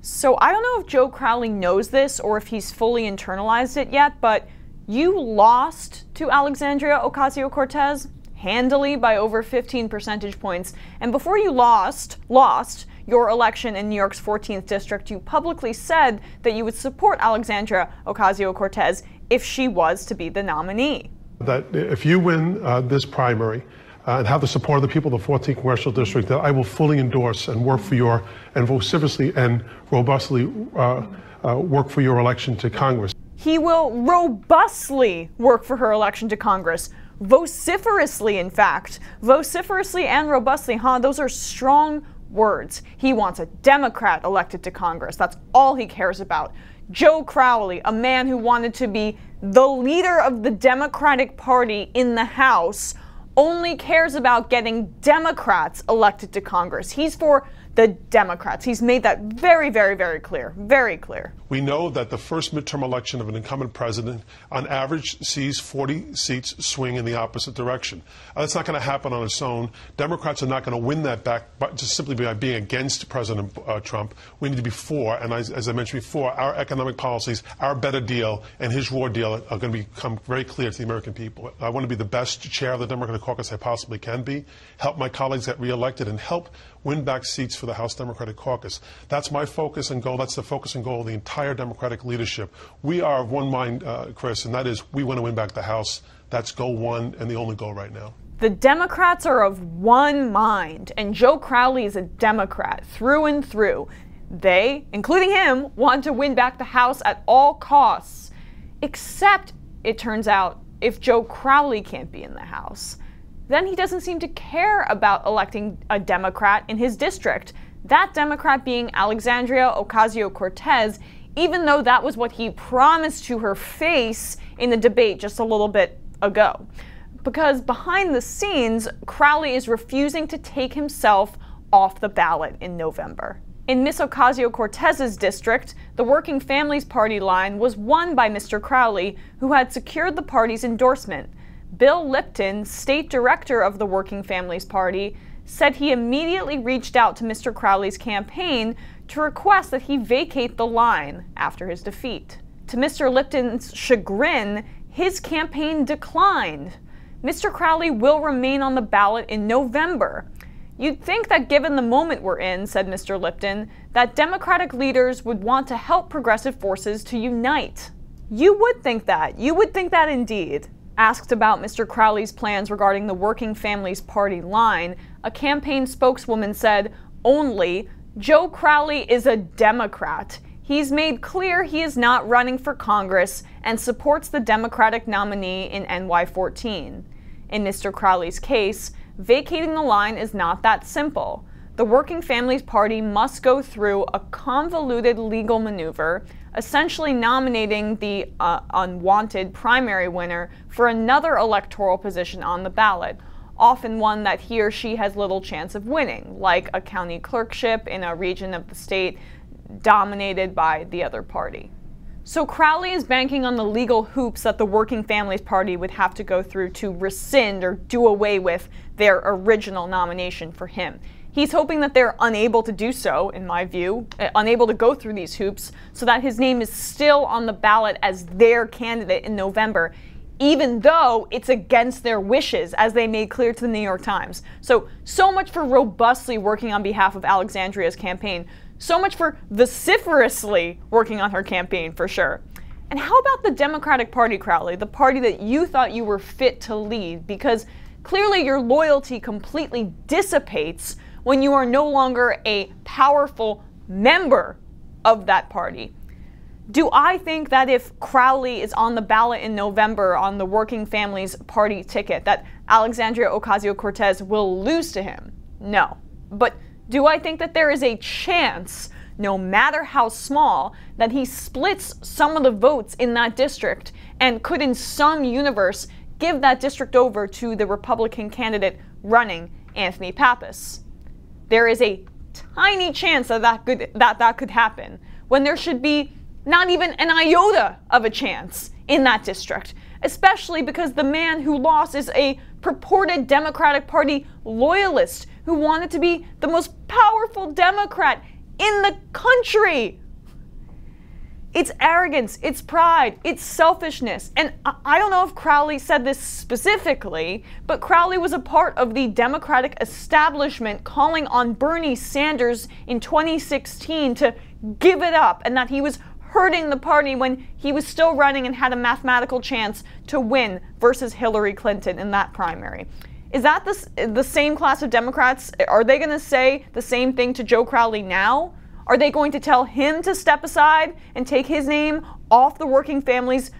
So I don't know if Joe Crowley knows this or if he's fully internalized it yet, but you lost to Alexandria Ocasio-Cortez handily by over 15 percentage points. And before you lost your election in New York's 14th district, you publicly said that you would support Alexandria Ocasio-Cortez if she was to be the nominee. That if you win this primary and have the support of the people of the 14th Congressional District, that I will fully endorse and work for your, and vociferously and robustly work for your election to Congress. He will robustly work for her election to Congress. Vociferously, in fact. Vociferously and robustly, huh? Those are strong words. He wants a Democrat elected to Congress. That's all he cares about. Joe Crowley, a man who wanted to be the leader of the Democratic Party in the House, only cares about getting Democrats elected to Congress. He's for the Democrats. He's made that very, very, very clear. Very clear. We know that the first midterm election of an incumbent president, on average, sees 40 seats swing in the opposite direction. That's not going to happen on its own. Democrats are not going to win that back just simply by being against President Trump. We need to be for, and as I mentioned before, our economic policies, our better deal, and his raw deal are going to become very clear to the American people. I want to be the best chair of the Democratic caucus I possibly can be, help my colleagues get reelected, and help win back seats for the House Democratic Caucus. That's my focus and goal. That's the focus and goal of the entire Democratic leadership. We are of one mind, Chris, and that is we want to win back the House. That's goal one and the only goal right now. The Democrats are of one mind, and Joe Crowley is a Democrat through and through. They, including him, want to win back the House at all costs. Except, it turns out, if Joe Crowley can't be in the House, then he doesn't seem to care about electing a Democrat in his district. That Democrat being Alexandria Ocasio-Cortez, even though that was what he promised to her face in the debate just a little bit ago. Because behind the scenes, Crowley is refusing to take himself off the ballot in November. In Miss Ocasio-Cortez's district, the Working Families Party line was won by Mr. Crowley, who had secured the party's endorsement. Bill Lipton, state director of the Working Families Party, said he immediately reached out to Mr. Crowley's campaign to request that he vacate the line after his defeat. To Mr. Lipton's chagrin, his campaign declined. Mr. Crowley will remain on the ballot in November. You'd think that given the moment we're in, said Mr. Lipton, that Democratic leaders would want to help progressive forces to unite. You would think that. You would think that indeed. Asked about Mr. Crowley's plans regarding the Working Families Party line, a campaign spokeswoman said, "Only, Joe Crowley is a Democrat. He's made clear he is not running for Congress and supports the Democratic nominee in NY14. In Mr. Crowley's case, vacating the line is not that simple. The Working Families Party must go through a convoluted legal maneuver, essentially nominating the unwanted primary winner for another electoral position on the ballot, often one that he or she has little chance of winning, like a county clerkship in a region of the state dominated by the other party. So Crowley is banking on the legal hoops that the Working Families Party would have to go through to rescind or do away with their original nomination for him. He's hoping that they're unable to do so, in my view, unable to go through these hoops, so that his name is still on the ballot as their candidate in November, even though it's against their wishes, as they made clear to the New York Times. So much for robustly working on behalf of Alexandria's campaign. So much for vociferously working on her campaign, for sure. And how about the Democratic Party, Crowley, the party that you thought you were fit to lead? Because clearly your loyalty completely dissipates when you are no longer a powerful member of that party. Do I think that if Crowley is on the ballot in November on the Working Families Party ticket, that Alexandria Ocasio-Cortez will lose to him? No. But do I think that there is a chance, no matter how small, that he splits some of the votes in that district and could in some universe give that district over to the Republican candidate running, Anthony Pappas? There is a tiny chance that that could happen, when there should be not even an iota of a chance in that district, especially because the man who lost is a purported Democratic Party loyalist who wanted to be the most powerful Democrat in the country. It's arrogance, it's pride, it's selfishness. And I don't know if Crowley said this specifically, but Crowley was a part of the Democratic establishment calling on Bernie Sanders in 2016 to give it up, and that he was hurting the party when he was still running and had a mathematical chance to win versus Hillary Clinton in that primary. Is that the same class of Democrats? Are they going to say the same thing to Joe Crowley now? Are they going to tell him to step aside and take his name off the working families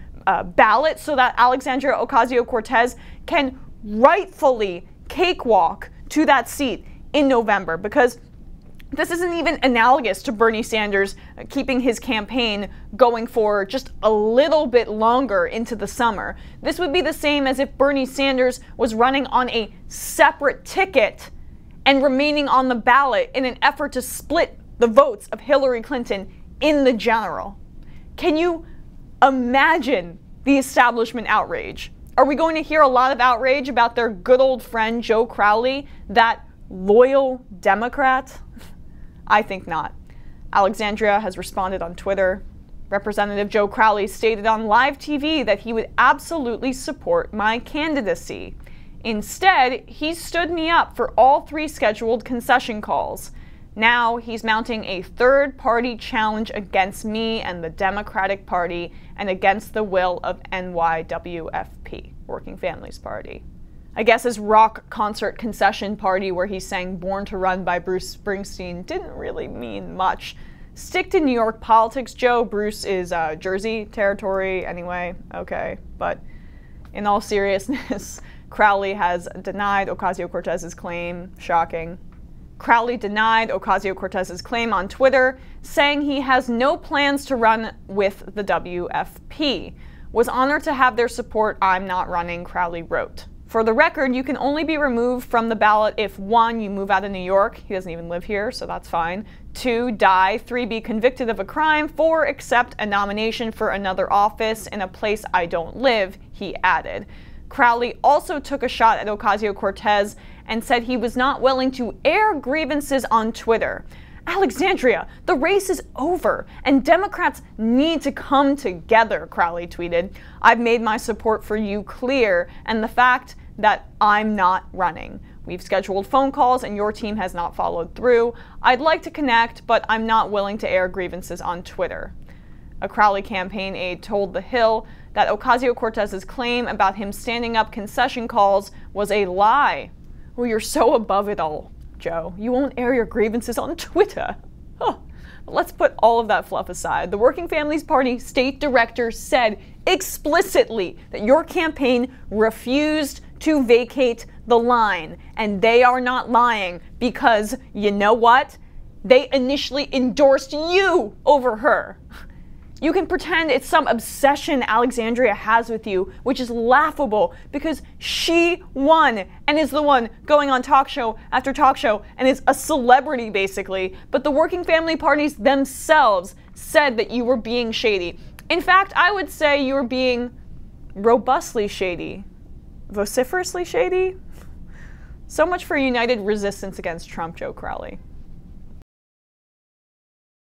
ballot so that Alexandria Ocasio-Cortez can rightfully cakewalk to that seat in November? Because this isn't even analogous to Bernie Sanders keeping his campaign going for just a little bit longer into the summer. This would be the same as if Bernie Sanders was running on a separate ticket and remaining on the ballot in an effort to split the votes of Hillary Clinton in the general. Can you imagine the establishment outrage? Are we going to hear a lot of outrage about their good old friend Joe Crowley, that loyal Democrat? I think not. Alexandria has responded on Twitter. Representative Joe Crowley stated on live TV that he would absolutely support my candidacy. Instead, he stood me up for all 3 scheduled concession calls. Now he's mounting a third-party challenge against me and the Democratic Party and against the will of NYWFP, Working Families Party. I guess his rock concert concession party where he sang Born to Run by Bruce Springsteen didn't really mean much. Stick to New York politics, Joe. Bruce is Jersey territory anyway, okay. But in all seriousness, Crowley has denied Ocasio-Cortez's claim. Shocking. Crowley denied Ocasio-Cortez's claim on Twitter, saying he has no plans to run with the WFP. Was honored to have their support. I'm not running, Crowley wrote. For the record, you can only be removed from the ballot if 1, you move out of New York. He doesn't even live here, so that's fine. 2, die. 3, be convicted of a crime. 4, accept a nomination for another office in a place I don't live, he added. Crowley also took a shot at Ocasio-Cortez and said he was not willing to air grievances on Twitter. Alexandria, the race is over, and Democrats need to come together, Crowley tweeted. I've made my support for you clear, and the fact that I'm not running. We've scheduled phone calls, and your team has not followed through. I'd like to connect, but I'm not willing to air grievances on Twitter. A Crowley campaign aide told The Hill that Ocasio-Cortez's claim about him standing up concession calls was a lie. Well, you're so above it all, Joe. You won't air your grievances on Twitter. Huh. But let's put all of that fluff aside. The Working Families Party state director said explicitly that your campaign refused to vacate the line. And they are not lying because, you know what? They initially endorsed you over her. You can pretend it's some obsession Alexandria has with you, which is laughable because she won and is the one going on talk show after talk show and is a celebrity basically. But the working family parties themselves said that you were being shady. In fact, I would say you were being robustly shady. Vociferously shady? So much for united resistance against Trump, Joe Crowley.